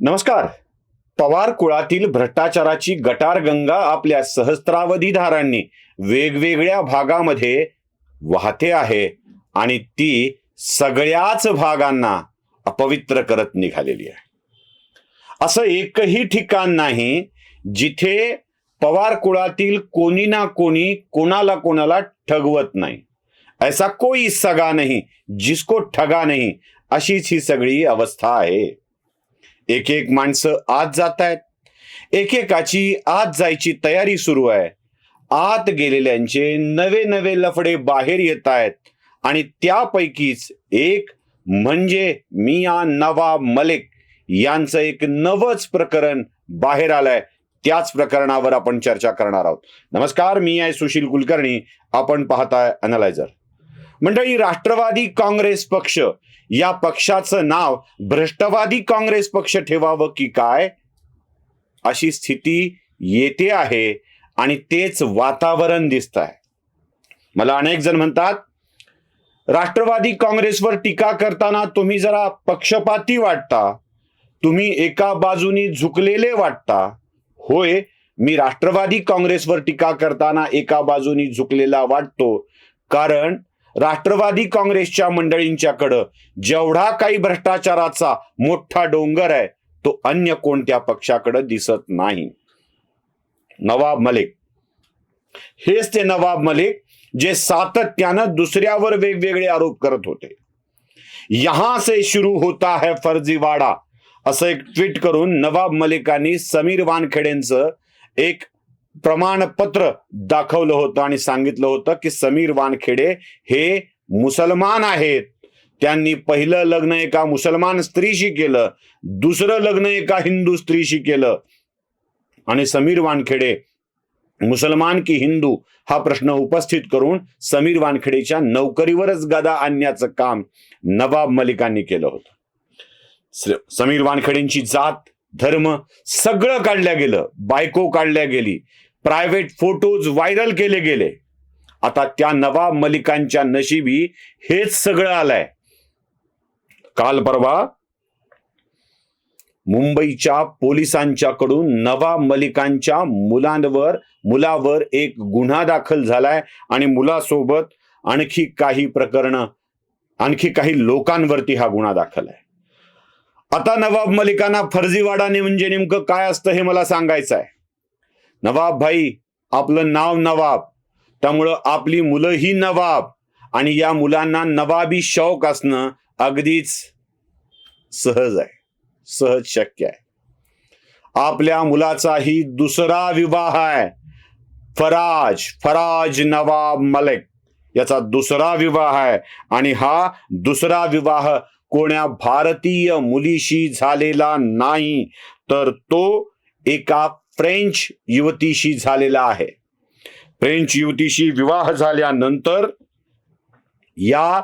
नमस्कार. पवार कुळातील भ्रष्टाचाराची गटारगंगा आपल्या सहस्त्रावधीधारांनी वेगवेगळ्या भागामध्ये वाहते आहे आणि ती सगळ्याच भागांना अपवित्र करत निघालेली आहे. असं एकही ठिकाण नाही जिथे पवार कुळातील कोणी ना कोणी कोणाला ठगवत नाही. ऐसा कोई सगा नहीं जिसको ठगा नहीं, अशीच ही सगळी अवस्था आहे. एक एक माणसं आत जात आहेत, एकेकाची आत जायची तयारी सुरू आहे. आत गेलेल्यांचे नवे नवे लफडे बाहेर येत आहेत आणि त्यापैकीच एक म्हणजे मियां नवाब मलिक यांचं एक नवच प्रकरण बाहेर आलंय. त्याच प्रकरणावर आपण चर्चा करणार आहोत. नमस्कार, मी आहे सुशील कुलकर्णी. आपण पाहताय अनालायझर. मंडळी, राष्ट्रवादी काँग्रेस पक्ष या पक्षाचं नाव भ्रष्टवादी काँग्रेस पक्ष ठेवावं की काय, अशी स्थिती येते आहे आणि तेच वातावरण दिसत आहे. मला अनेक जण म्हणतात, राष्ट्रवादी काँग्रेसवर टीका करताना तुम्ही जरा पक्षपाती वाटता, तुम्ही एका बाजूनी झुकलेले वाटता. होय, मी राष्ट्रवादी काँग्रेसवर टीका करताना एका बाजूनी झुकलेला वाटतो, कारण राष्ट्रवादी काँग्रेसच्या मंडळींच्याकडं जेवढा काही भ्रष्टाचाराचा मोठा डोंगर आहे तो अन्य कोणत्या पक्षाकडे दिसत नाही. नवाब मलिक, हेच ते नवाब मलिक जे सातत्यानं दुसऱ्यावर वेगवेगळे आरोप करत होते. यहां से शुरू होता है फर्जीवाडा, असं एक ट्विट करून नवाब मलिकांनी समीर वानखेडेंचं एक प्रमाणपत्र दाखवलं होतं आणि सांगितलं होतं की समीर वानखेडे हे मुसलमान आहेत. त्यांनी पहिलं लग्न एका मुसलमान स्त्रीशी केलं, दुसरं लग्न एका हिंदू स्त्रीशी केलं आणि समीर वानखेडे मुसलमान की हिंदू हा प्रश्न उपस्थित करून समीर वानखेडेच्या नोकरीवरच गदा आणण्याचं काम नवाब मलिकांनी केलं होतं. समीर वानखेडेंची जात, धर्म सगळं काढल्या गेलं, बायको काढल्या गेली, प्रायव्हेट फोटोज व्हायरल केले गेले. आता त्या नवाब मलिकांच्या नशिबी हेच सगळं आलंय. काल परवा मुंबईच्या पोलिसांच्याकडून नवाब मलिकांच्या मुलावर एक गुन्हा दाखल झालाय आणि मुलासोबत आणखी काही लोकांवरती हा गुन्हा दाखल आहे. आता नवाब मलिकांना फर्जीवाडा म्हणजे नेमकं काय असतं हे मला सांगायचं आहे. नवाब भाई, आपलं नाव नवाब, त्यामुळं आपली मुलंही नवाब आणि या मुलांना नवाबी शौक असणं अगदीच सहज आहे, सहज शक्य आहे. आपल्या मुलाचाही दुसरा विवाह आहे. फराज नवाब मलिक याचा दुसरा विवाह आहे आणि हा दुसरा विवाह कोण्या भारतीय मुलीशी झालेला नाही, तर तो एका फ्रेंच युवतीशी झालेला आहे. फ्रेंच युवतीशी विवाह झाल्यानंतर या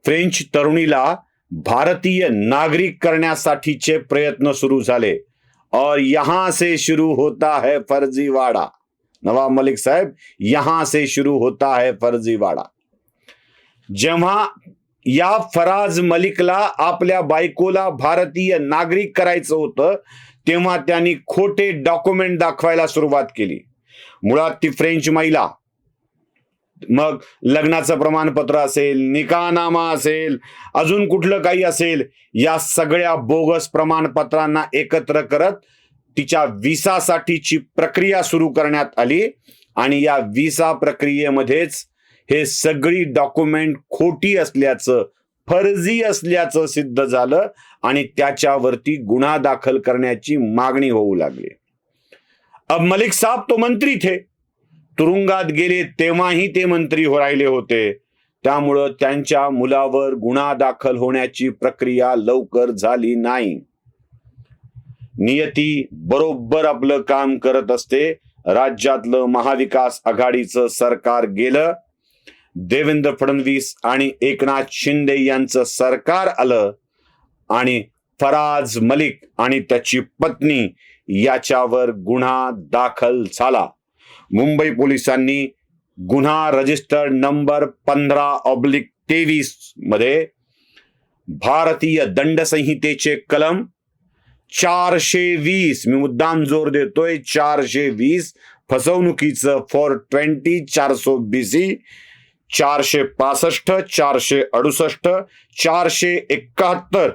फ्रेंच तरुणीला भारतीय नागरिक करण्यासाठीचे प्रयत्न सुरू झाले. और यहां से शुरू होता है फर्जीवाडा. नवाब मलिक साहेब, यहां से शुरू होता है फर्जीवाडा. जेव्हा या फराज मलिकला आपल्या बायकोला भारतीय नागरिक करायचं होतं, तेव्हा त्यांनी खोटे डॉक्युमेंट दाखवायला सुरुवात केली. मुळात ती फ्रेंच महिला, मग लग्नाचं प्रमाणपत्र असेल, निकाहनामा असेल, अजून कुठलं काही असेल, या सगळ्या बोगस प्रमाणपत्रांना एकत्र करत तिच्या विसासाठीची प्रक्रिया सुरू करण्यात आली आणि या विसा प्रक्रियेमध्येच हे सगळी डॉक्युमेंट खोटी असल्याचं, फर्जी असल्याचं सिद्ध झालं आणि त्याच्यावरती गुन्हा दाखल करण्याची मागणी होऊ लागली. अब मलिक साहब तो मंत्री थे, तुरुंगात गेले तेव्हाही ते मंत्री राहिले होते, त्यामुळं त्यांच्या मुलावर गुन्हा दाखल होण्याची प्रक्रिया लवकर झाली नाही. नियती बरोबर आपलं काम करत असते. राज्यातलं महाविकास आघाडीचं सरकार गेलं, देवेंद्र फडणवीस आणि एकनाथ शिंदे यांचं सरकार आलं आणि फराज मलिक आणि त्याची पत्नी याच्यावर गुन्हा दाखल झाला. मुंबई पोलिसांनी गुन्हा रजिस्टर नंबर 15/23 मध्ये भारतीय दंड संहितेचे कलम 420, मी मुद्दाम जोर देतोय, 420 फसवणुकीचं 420, 420, 465, 468, 471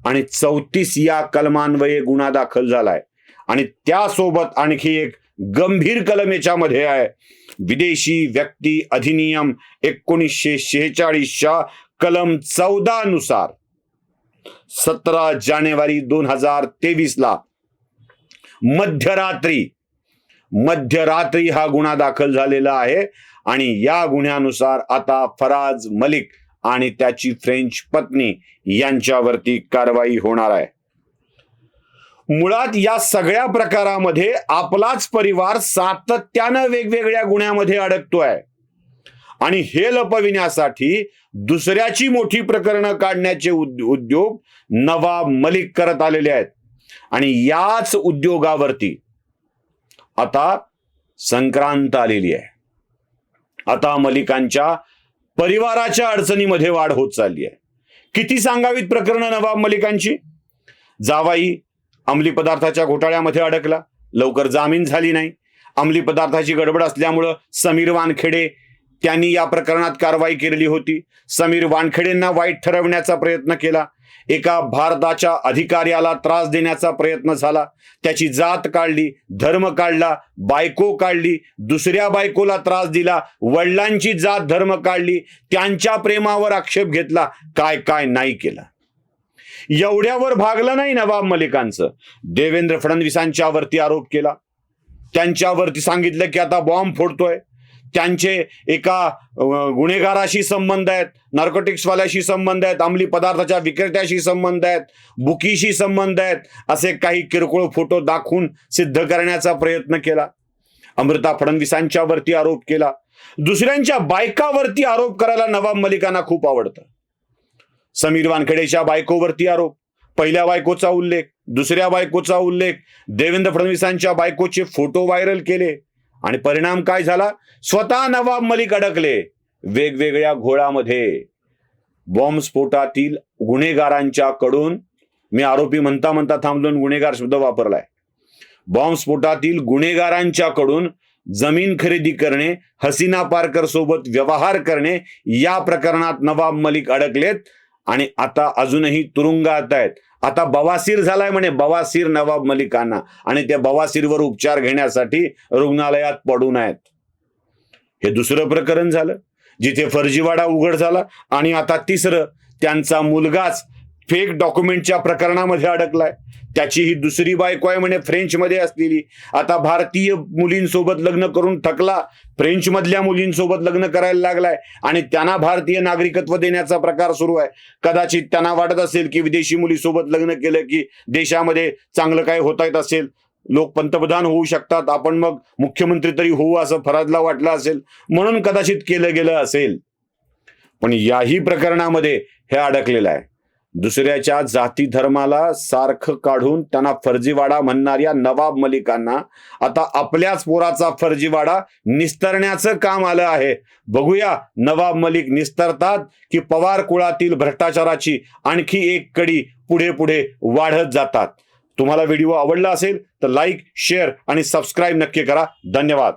आणि 34 या कलमान्वये गुन्हा दाखल झालाय. आणि त्यासोबत आणखी एक गंभीर कलम याच्यामध्ये आहे, विदेशी व्यक्ती अधिनियम 1946च्या कलम 14 नुसार 17 जानेवारी 2023ला मध्यरात्री हा गुन्हा दाखल झालेला आहे. आणि या गुन्ह्यानुसार आता फराज मलिक आणि त्याची फ्रेंच पत्नी यांच्यावरती कारवाई होणार आहे. मुळात या सगळ्या प्रकारामध्ये आपलाच परिवार सातत्यानं वेगवेगळ्या गुन्ह्यामध्ये अडकतोय आणि हे लपविण्यासाठी दुसऱ्याची मोठी प्रकरणं काढण्याचे उद्योग नवाब मलिक करत आलेले आहेत. आणि याच उद्योगावरती आता संक्रांत आलेली आहे. आता मलिकांच्या परिवाराच्या अडचणीमध्ये वाढ होत चालली आहे. किती सांगावीत प्रकरणं नवाब मलिकांची. जावाई अंमली पदार्थाच्या घोटाळ्यामध्ये अडकला, लवकर जामीन झाली नाही. अंमली पदार्थाची गडबड असल्यामुळं समीर वानखेडे त्यांनी या प्रकरणात कारवाई केलेली होती. समीर वानखेडेंना वाईट ठरवण्याचा प्रयत्न केला, एका भारताच्या अधिकाऱ्याला त्रास देण्याचा प्रयत्न झाला, त्याची जात काढली, धर्म काढला, बायको काढली, दुसऱ्या बायकोला त्रास दिला, वडिलांची जात धर्म काढली, त्यांच्या प्रेमावर आक्षेप घेतला, काय काय नाही केलं. एवढ्यावर भागलं नाही नवाब मलिकांचं. देवेंद्र फडणवीसांच्या वरती आरोप केला, त्यांच्यावरती सांगितलं की आता बॉम्ब फोडतोय, त्यांचे एका गुन्हेगाराशी संबंध आहेत, नार्कोटिक्सवाल्याशी संबंध आहेत, अंमली पदार्थाच्या विक्रेत्याशी संबंध आहेत, बुकीशी संबंध आहेत, असे काही किरकोळ फोटो दाखवून सिद्ध करण्याचा प्रयत्न केला. अमृता फडणवीसांच्या वरती आरोप केला. दुसऱ्यांच्या बायकावरती आरोप करायला नवाब मलिकांना खूप आवडतं. समीर वानखेडेच्या बायकोवरती आरोप, पहिल्या बायकोचा उल्लेख, दुसऱ्या बायकोचा उल्लेख, देवेंद्र फडणवीसांच्या बायकोचे फोटो व्हायरल केले. आणि परिणाम काय झाला, स्वतः नवाब मलिक अडकले वेगवेगळ्या घोळामध्ये. बॉम्बस्फोटातील गुन्हेगारांच्या कडून, मी आरोपी म्हणता म्हणता थांबून गुन्हेगार शब्द वापरलाय, बॉम्बस्फोटातील गुन्हेगारांच्या कडून जमीन खरेदी करणे, हसीना पारकर सोबत व्यवहार करणे, या प्रकरणात नवाब मलिक अडकलेत आणि आता अजूनही तुरुंगात आहेत. आता बवासीर झालाय म्हणे, बवासीर नवाब मलिकांना, आणि त्या बवासीरवर उपचार घेण्यासाठी रुग्णालयात पडून आहेत. हे दुसरं प्रकरण झालं जिथे फर्जीवाडा उघड झाला. आणि आता तिसरं, त्यांचा मुलगाच फेक डॉक्युमेंटच्या प्रकरणामध्ये अडकलाय. त्याची ही दुसरी बायको आहे म्हणे, फ्रेंच मध्ये असलेली. आता भारतीय मुलींसोबत लग्न करून थकला, फ्रेंच मधल्या मुलींसोबत लग्न करायला लागलाय आणि त्यांना भारतीय नागरिकत्व देण्याचा प्रकार सुरू आहे. कदाचित त्यांना वाटत असेल की विदेशी मुलीसोबत लग्न केलं की देशामध्ये चांगलं काय होता येत असेल, लोक पंतप्रधान होऊ शकतात, आपण मग मुख्यमंत्री तरी होऊ असं फराजला वाटलं असेल, म्हणून कदाचित केलं गेलं असेल. पण याही प्रकरणामध्ये हे अडकलेलं आहे. दुसऱ्याच्या जाती धर्माला सारखं काढून त्यांना फर्जीवाडा म्हणणाऱ्या नवाब मलिकांना आता आपल्याच पोराचा फर्जीवाडा निस्तरण्याचं काम आलं आहे. बघूया नवाब मलिक निस्तरतात की पवार कुळातील भ्रष्टाचाराची आणखी एक कडी पुढे पुढे वाढत जातात. तुम्हाला व्हिडिओ आवडला असेल तर लाईक, शेअर आणि सबस्क्राईब नक्की करा. धन्यवाद.